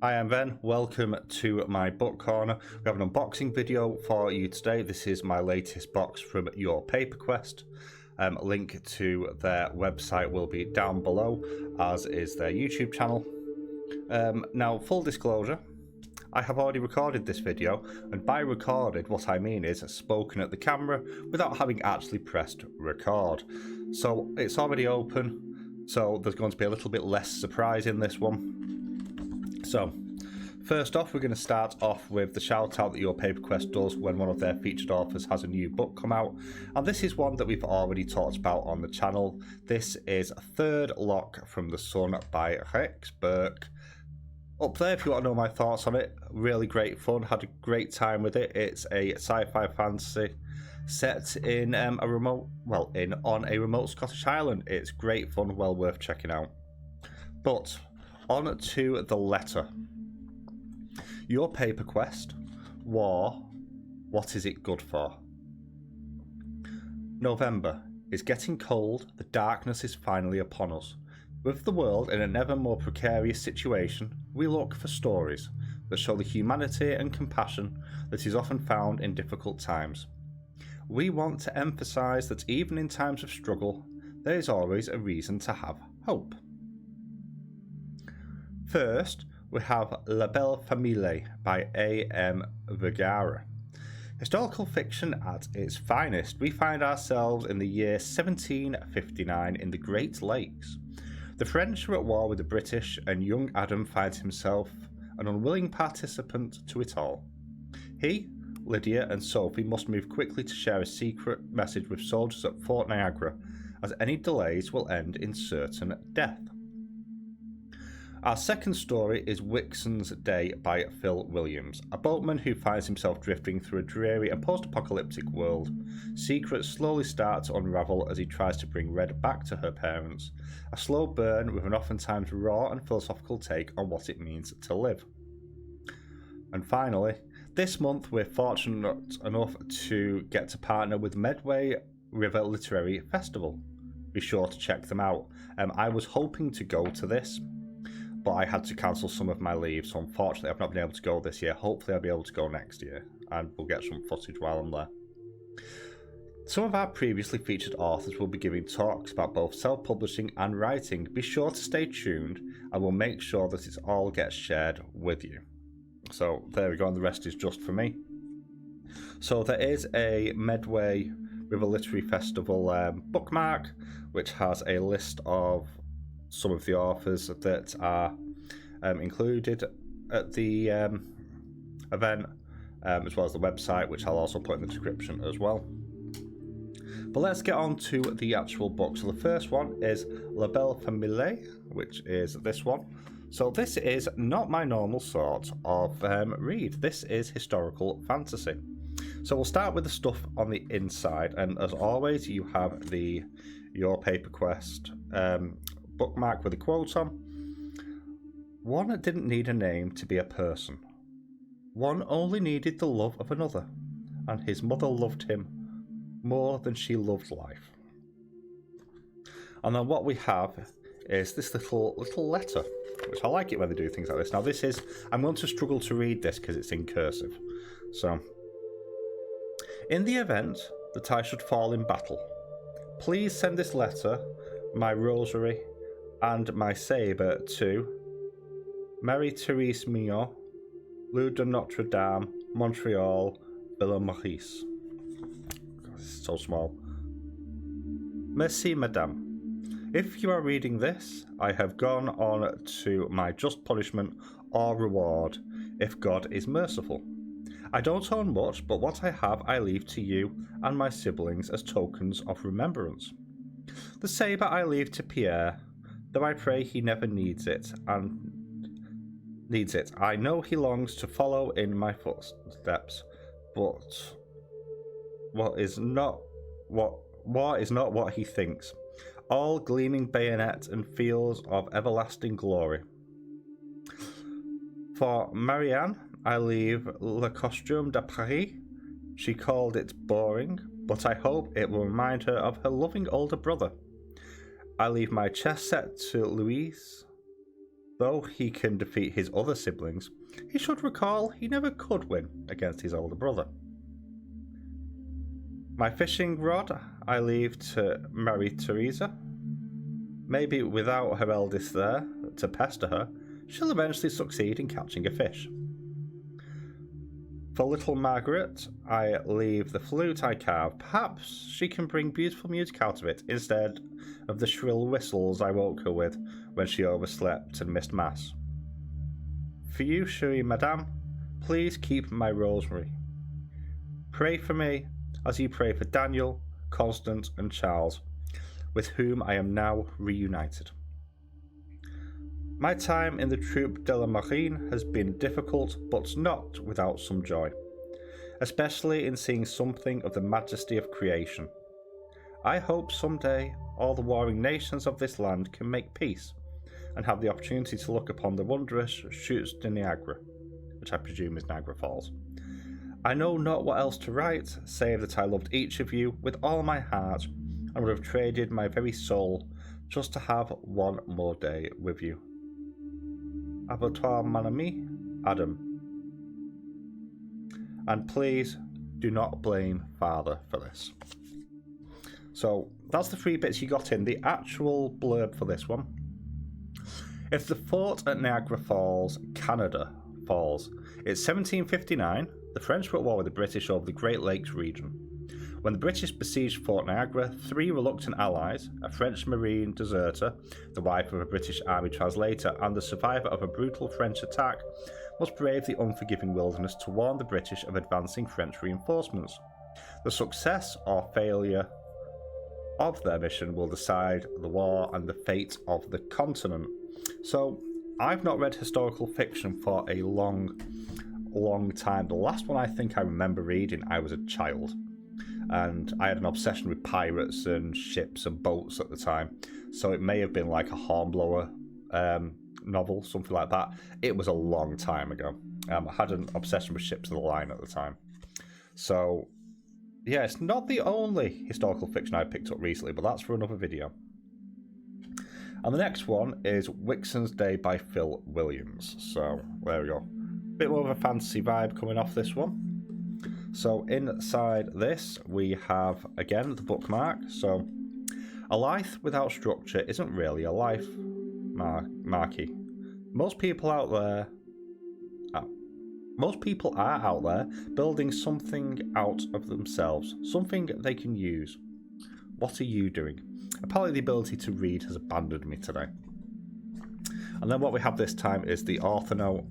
Hi, I'm Ben. Welcome to my book corner. We have an unboxing video for you today. This is my latest box from Your Paper Quest. Link to their website will be down below, as is their YouTube channel. Now, full disclosure, I have already recorded this video, and by recorded, what I mean is spoken at the camera without having actually pressed record. So it's already open, so there's going to be a little bit less surprise in this one. So, first off, we're going to start off with the shout out that Your Paper Quest does when one of their featured authors has a new book come out. And this is one that we've already talked about on the channel. This is Third Lock from the Sun by Rex Burke. Up there if you want to know my thoughts on it. Really great fun, had a great time with it. It's a sci-fi fantasy set in on a remote Scottish island. It's great fun, well worth checking out. But on to the letter. Your Paper Quest, war, what is it good for? November is getting cold, the darkness is finally upon us. With the world in an ever more precarious situation, we look for stories that show the humanity and compassion that is often found in difficult times. We want to emphasise that even in times of struggle, there is always a reason to have hope. First, we have Famille by A.M. Vergara. Historical fiction at its finest, we find ourselves in the year 1759 in the Great Lakes. The French are at war with the British, and young Adam finds himself an unwilling participant to it all. He, Lydia, and Sophie must move quickly to share a secret message with soldiers at Fort Niagara, as any delays will end in certain death. Our second story is Wixon's Day by Phil Williams. A boatman who finds himself drifting through a dreary and post-apocalyptic world. Secrets slowly start to unravel as he tries to bring Red back to her parents. A slow burn with an oftentimes raw and philosophical take on what it means to live. And finally, this month we're fortunate enough to get to partner with Medway River Literary Festival. Be sure to check them out. I was hoping to go to this, but I had to cancel some of my leave, so unfortunately I've not been able to go this year. Hopefully I'll be able to go next year, and we'll get some footage while I'm there. Some of our previously featured authors will be giving talks about both self-publishing and writing. Be sure to stay tuned, and we'll make sure that it all gets shared with you. So there we go, and the rest is just for me. So there is a Medway River Literary Festival bookmark, which has a list of some of the authors that are included at the event, as well as the website, which I'll also put in the description as well. But let's get on to the actual book. So the first one is La Belle Famille, which is this one. So this is not my normal sort of read. This is historical fantasy. So we'll start with the stuff on the inside, and as always you have the Your Paper Quest bookmark with a quote on. One didn't need a name to be a person. One only needed the love of another, and his mother loved him more than she loved life. And then what we have is this little letter, which I like it when they do things like this. Now this is, I'm going to struggle to read this because it's in cursive. So, in the event that I should fall in battle, please send this letter, my rosary, and my sabre to Marie-Therese Mignon, Rue de Notre Dame, Montreal, Ville-Maurice. This is so small. Merci, madame. If you are reading this, I have gone on to my just punishment or reward, if God is merciful. I don't own much, but what I have I leave to you and my siblings as tokens of remembrance. The sabre I leave to Pierre, though I pray he never needs it. I know he longs to follow in my footsteps, but war is not what he thinks. All gleaming bayonet and fields of everlasting glory. For Marianne, I leave Le Costume de Paris. She called it boring, but I hope it will remind her of her loving older brother. I leave my chess set to Louise. Though he can defeat his other siblings, he should recall he never could win against his older brother. My fishing rod I leave to Marie Theresa. Maybe without her eldest there to pester her, she'll eventually succeed in catching a fish. For little Margaret, I leave the flute I carve. Perhaps she can bring beautiful music out of it instead of the shrill whistles I woke her with when she overslept and missed mass. For you, chérie madame, please keep my rosemary. Pray for me as you pray for Daniel, Constance, and Charles, with whom I am now reunited. My time in the Troupe de la Marine has been difficult, but not without some joy, especially in seeing something of the majesty of creation. I hope someday all the warring nations of this land can make peace and have the opportunity to look upon the wondrous Chutes de Niagara, which I presume is Niagara Falls. I know not what else to write, save that I loved each of you with all my heart and would have traded my very soul just to have one more day with you. À toi, mon ami, Adam. And please do not blame Father for this. So that's the 3 bits you got in. The actual blurb for this one. If the fort at Niagara Falls, Canada, falls, it's 1759. The French were at war with the British over the Great Lakes region. When the British besieged Fort Niagara, 3 reluctant allies, a French Marine deserter, the wife of a British Army translator, and the survivor of a brutal French attack, must brave the unforgiving wilderness to warn the British of advancing French reinforcements. The success or failure of their mission will decide the war and the fate of the continent. So, I've not read historical fiction for a long time. The last one I think I remember reading, I was a child. And I had an obsession with pirates and ships and boats at the time, so it may have been like a Hornblower novel, something like that. It was a long time ago. I had an obsession with ships of the line at the time. So, yeah, it's not the only historical fiction I picked up recently, but that's for another video. And the next one is Wixon's Day by Phil Williams. So, there we go. Bit more of a fantasy vibe coming off this one. So inside this, we have, again, the bookmark. So, a life without structure isn't really a life, Marky. Most people are out there building something out of themselves, something they can use. What are you doing? Apparently the ability to read has abandoned me today. And then what we have this time is the author note.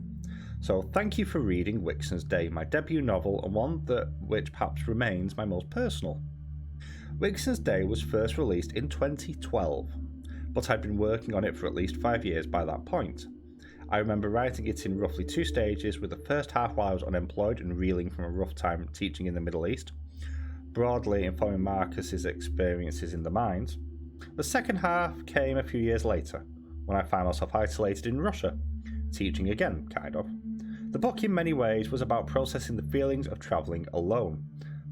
So, thank you for reading Wixon's Day, my debut novel, and one which perhaps remains my most personal. Wixon's Day was first released in 2012, but I'd been working on it for at least 5 years by that point. I remember writing it in roughly 2 stages, with the first half while I was unemployed and reeling from a rough time teaching in the Middle East, broadly informing Marcus's experiences in the mines. The second half came a few years later, when I found myself isolated in Russia, teaching again, kind of. The book in many ways was about processing the feelings of travelling alone,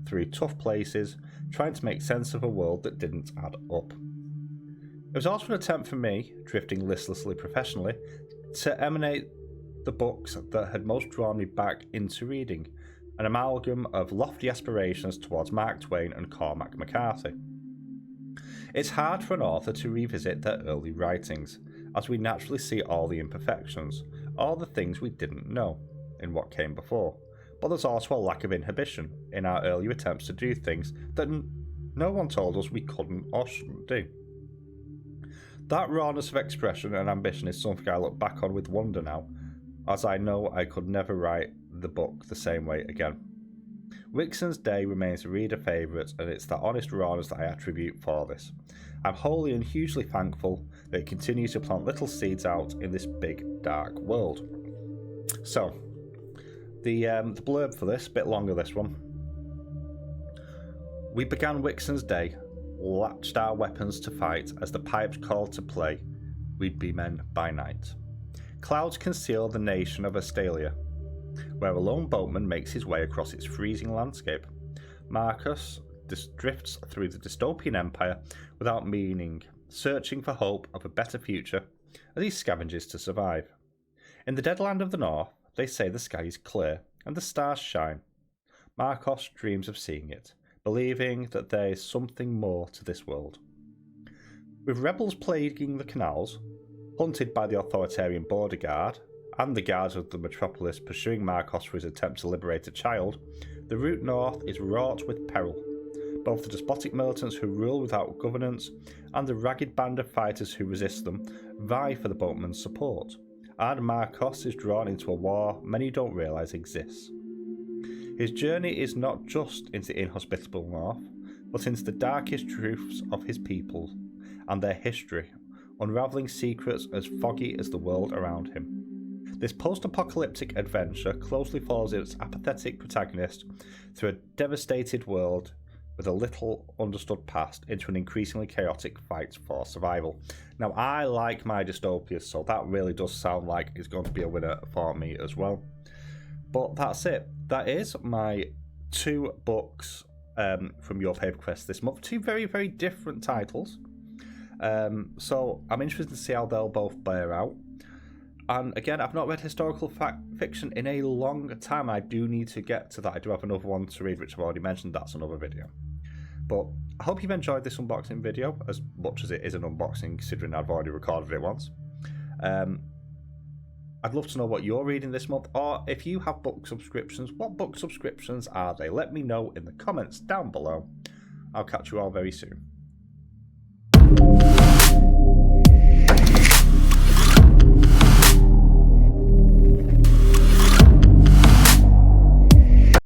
through tough places, trying to make sense of a world that didn't add up. It was also an attempt for me, drifting listlessly professionally, to emanate the books that had most drawn me back into reading, an amalgam of lofty aspirations towards Mark Twain and Cormac McCarthy. It's hard for an author to revisit their early writings, as we naturally see all the imperfections, all the things we didn't know in what came before, but there's also a lack of inhibition in our earlier attempts to do things that no one told us we couldn't or shouldn't do. That rawness of expression and ambition is something I look back on with wonder now, as I know I could never write the book the same way again. Wixon's Day remains a reader favourite, and it's that honest rawness that I attribute for this. I'm wholly and hugely thankful that it continues to plant little seeds out in this big, dark world. So, the blurb for this, a bit longer this one. We began Wixon's Day, latched our weapons to fight as the pipes called to play. We'd be men by night. Clouds conceal the nation of Astalia, where a lone boatman makes his way across its freezing landscape. Marcus drifts through the dystopian empire without meaning, searching for hope of a better future as he scavenges to survive. In the dead land of the north, they say the sky is clear and the stars shine. Marcos dreams of seeing it, believing that there is something more to this world. With rebels plaguing the canals, hunted by the authoritarian border guard, and the guards of the metropolis pursuing Marcos for his attempt to liberate a child, the route north is wrought with peril. Both the despotic militants who rule without governance and the ragged band of fighters who resist them vie for the boatmen's support, and Marcos is drawn into a war many don't realise exists. His journey is not just into the inhospitable north, but into the darkest truths of his people and their history, unravelling secrets as foggy as the world around him. This post-apocalyptic adventure closely follows its apathetic protagonist through a devastated world with a little understood past into an increasingly chaotic fight for survival. Now, I like my dystopias, so that really does sound like it's going to be a winner for me as well. But that's it. That is my 2 books from Your Paper Quest this month. 2 very, very different titles. So I'm interested to see how they'll both bear out. And again, I've not read historical fiction in a long time. I do need to get to that. I do have another one to read, which I've already mentioned. That's another video. But I hope you've enjoyed this unboxing video as much as it is an unboxing, considering I've already recorded it once. I'd love to know what you're reading this month, or if you have book subscriptions, what book subscriptions are they? Let me know in the comments down below. I'll catch you all very soon.